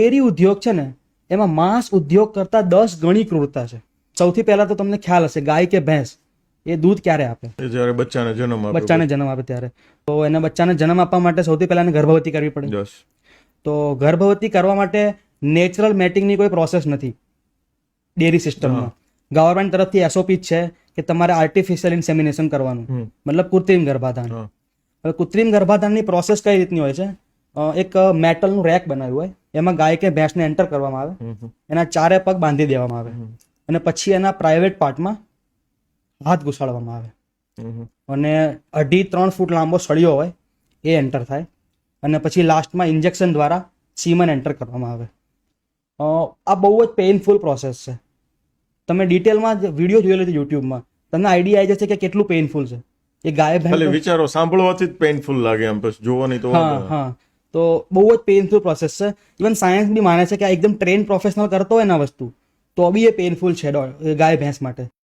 Dairy ઉદ્યોગ છે ને એમાં માંસ ઉદ્યોગ કરતા 10 ગણી ક્રૂરતા છે. સૌથી પહેલા તો તમને ખ્યાલ હશે, ગાય કે ભેંસ એ દૂધ ક્યારે આપે? જ્યારે બચ્ચાને જન્મ આપે ત્યારે. તો એના બચ્ચાને જન્મ આપવા માટે સૌથી પહેલા એને ગર્ભવતી કરવી પડે. તો ગર્ભવતી કરવા માટે નેચરલ મેટિંગની કોઈ પ્રોસેસ નથી ડેરી સિસ્ટમમાં. ગવર્મેન્ટ તરફથી એસઓપી છે કે તમારે આર્ટિફિશિયલ ઇન્સેમિનેશન કરવાનું, મતલબ કૃત્રિમ ગર્ભાધાન. હવે કૃત્રિમ ગર્ભાધાનની પ્રોસેસ કઈ રીતની હોય છે? એક મેટલનું રેક બનાવ્યું હોય, એમાં ગાય કે ભેંસને એન્ટર કરવામાં આવે, એના ચારે પગ બાંધી દેવામાં આવે અને પછી એના પ્રાઇવેટ પાર્ટમાં હાથ ઘુસાડવામાં આવે અને 2.5-3 ફૂટ લાંબો સળિયો હોય એ એન્ટર થાય અને પછી લાસ્ટમાં ઇન્જેક્શન દ્વારા સીમન એન્ટર કરવામાં આવે. આ બહુ જ પેઇનફુલ પ્રોસેસ છે. તમે ડિટેલમાં વિડીયો જોઈ લેજો યુટ્યુબમાં, તમને આઈડિયા આવી જશે કે કેટલું પેઇનફુલ છે. એ ગાય ભેંસ વિચારો સાંભળવાથી જ પેઇનફુલ લાગે, એમ પછી જોવાની તો તો બહુ જ પેઇનફુલ પ્રોસેસ છે. ઇવન સાયન્સ બી માને છે કે આ એકદમ ટ્રેન પ્રોફેશનલ કરતો હોય ને વસ્તુ તો બી એ પેઇનફુલ છે ગાય ભેંસ માટે.